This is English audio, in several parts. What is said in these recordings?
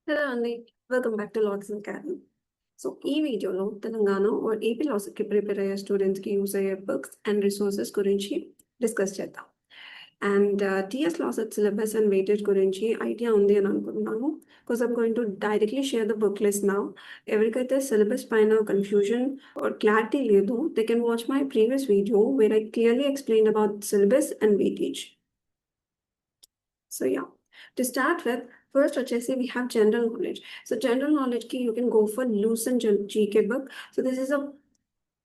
Hello Andy, welcome back to Lawexcelacademy Academy. So, ఈ వీడియోలో Telangana or AP లాస్కి prepare అయ్యే స్టూడెంట్స్కి యూజ్ అయ్యే బుక్స్ అండ్ రిసోర్సెస్ గురించి డిస్కస్ చేద్దాం. And TS LAWCET syllabus and weightage గురించి ఐడియా ఉంది అని అనుకుంటున్నాను. Because I'm going to directly share the book list now. ఎవరికైతే సిలబస్ పైన కన్ఫ్యూజన్ ఆర్ క్లారిటీ లేదు, they can watch my previous video where I clearly explain about syllabus and weightage. So yeah, to start with, first వచ్చేసి we have general knowledge. So general knowledge ki you can go for Lucent GK book. So this is a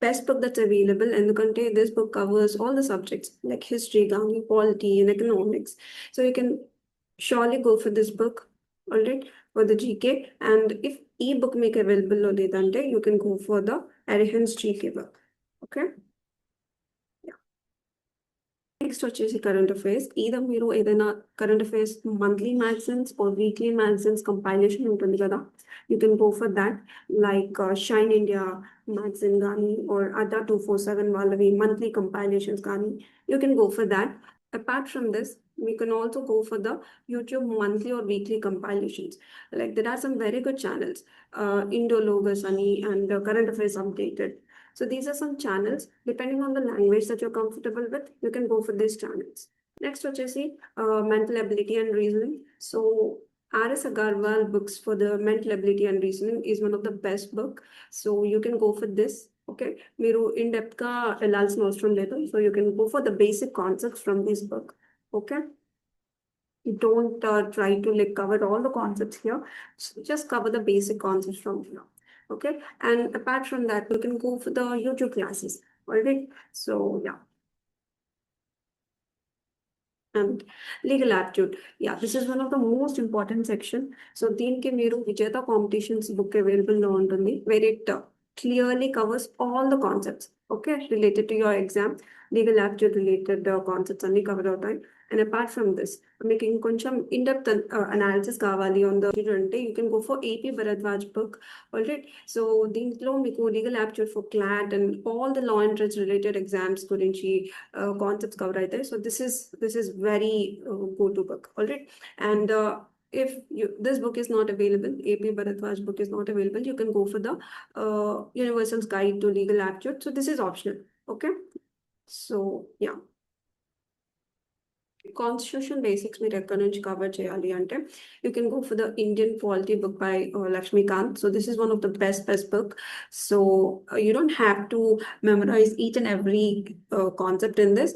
best book that's available, ఎందుకంటే this book covers all the subjects like history, polity and economics. So you can surely go for this book, alright, for the GK. And if e-book make available lo ledante, you can go for the Arihant's GK book. Okay. Next వచ్చేసి current affairs. Either మీరు ఏదైనా current affairs monthly magazines or weekly magazines compilation ఉంటుంది కదా, you can go for that. Like shine India magazine కానీ are అడ్డా 247 వాళ్ళవి monthly compilations కానీ, you can go for that. Apart from this, we can also go for the YouTube monthly or weekly compilations. Like there are some very good channels, Indologus and Current Affairs Updated. So these are some channels. Depending on the language that you're comfortable with, you can go for these channels. Next, what you see, mental ability and reasoning. So R.S. Agarwal books for the mental ability and reasoning is one of the best book. So you can go for this. Okay, మీరు in depth గా వెళ్ళాల్సిన అవసరం లేదు. So you can go for the basic concepts from this book. Okay, you don't try to like cover all the concepts here. Just cover the basic concepts from here. Okay, and apart from that, you can go for the YouTube classes. Alright, so yeah. And legal aptitude, yeah, this is one of the most important section. So దీనికి మీరు విజేత competitions book available లో ఉంటుంది, where it clearly covers all the concepts, okay, related to your exam. Legal aptitude related concepts అన్ని cover అవుతాయి. And apart from this, మీకు ఇంకొంచెం in-depth analysis కావాలి on the అంటే you can go for AP Bharadwaj book. Alright, so దీంట్లో మీకు legal aptitude for CLAT and all the law and trades related exams గురించి concepts cover అవుతాయి. So this is very go-to book. Alright, and if this book is not available, AP Bharadwaj book is not available, you can go for the Universal's Guide to Legal Aptitude. So this is optional. Okay, so yeah. Constitution basics మీరు ఎక్కడి నుంచి cover చేయాలి అంటే, you can go for the Indian Polity book by Lakshmikant. So this is one of the best book. So you don't have to memorize each and every concept in this.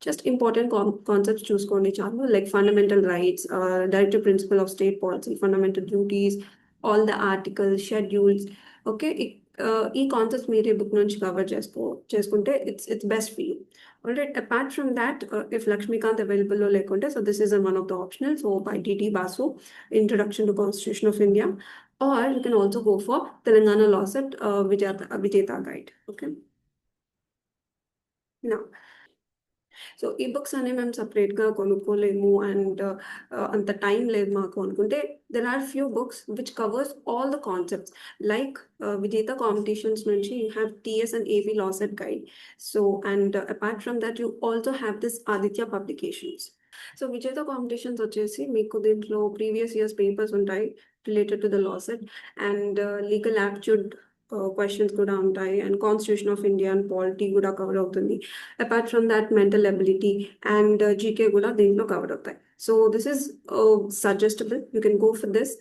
Just important concepts చూసుకోండి చాలు, like fundamental rights, directive principle of state policy, fundamental duties, all the articles, schedules. Okay, ఈ concepts మీరు ఈ book నుంచి cover చేసుకుంటే it's best for you. Alright, apart from that, if Lakshmikant available lo lekunte, so this is one of the optionals. So by D.T. Basu, Introduction to Constitution of India, or you can also go for Telangana LAWCET Vijeta Guide. Okay. Now, so ఈ books అనే మేము సపరేట్గా కొనుక్కోలేము and అంత time లేదు మాకు అనుకుంటే, there are few books which covers all the concepts. Like Vijetha competitions నుంచి you have TS and AP LAWCET guide. So and apart from that you also have this Aditya publications. So Vijetha competitions వచ్చేసి మీకు దీంట్లో previous years papers ఉంటాయి related to the LAWCET, and legal aptitude questions kuda untai, and Constitution of India and polity kuda cover avutundi. Apart from that, mental ability and GK kuda deentlo cover avutai. So this is suggestible, you can go for this.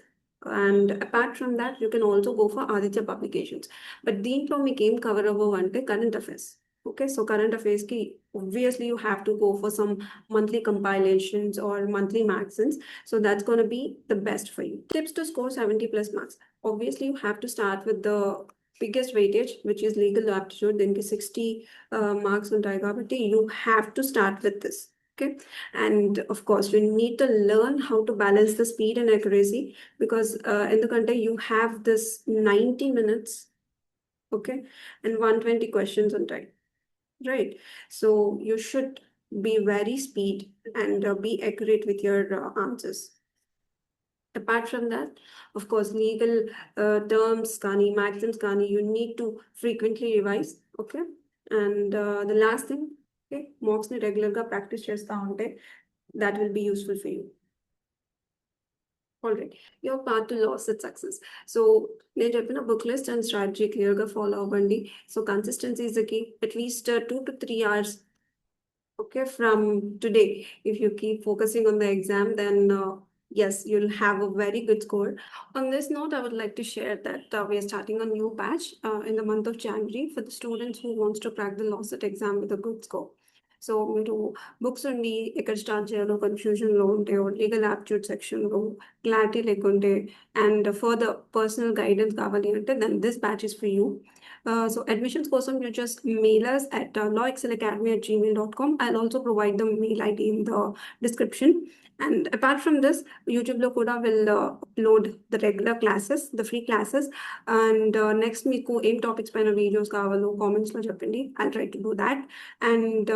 And apart from that, you can also go for Aditya publications. But deentlo meek em cover avvante current affairs. Okay, so current affairs ki obviously you have to go for some monthly compilations or monthly magazines. So that's going to be the best for you. Tips to score 70+ marks. Obviously you have to start with the biggest weightage, which is legal aptitude. Then 60 marks untai kabatti you have to start with this. Okay, and of course you need to learn how to balance the speed and accuracy, because in the country you have this 90 minutes, okay, and 120 questions on time, right? So you should be very speed and be accurate with your answers. Apart from that, of course, legal terms kani, maxims kani, you need to frequently revise. Okay, and the last thing, okay, mocks ni regular ga practice chesta unte, that will be useful for you. Alright, your path to lawsuit success. So నేను చెప్పిన book list and strategy క్లియర్గా follow అవ్వండి. So consistency is the key. At least 2 to 3 hours. Okay, from today, if you keep focusing on the exam, then yes, you'll have a very good score. On this note, I would like to share that we are starting a new batch in the month of January for the students who wants to crack the LAWCET exam with a good score. సో మీరు books ఉండి ఎక్కడ start చేయాలో కన్ఫ్యూజన్లో ఉంటే legal aptitude సెక్షన్లో clarity లేకుంటే and further personal guidance కావాలి అంటే then this batch is for you. So admissions కోసం you just mail us at lawexcelacademy@gmail.com. I'll also provide the mail ID in the description. And apart from this, YouTube లో కూడా will upload the regular classes, the free classes. And next మీకు ఏం topics పైన videos కావాలో కామెంట్స్లో చెప్పండి. I'll try to do that. And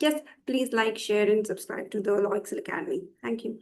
yes, please like, share and subscribe to the Law Excel Academy. Thank you.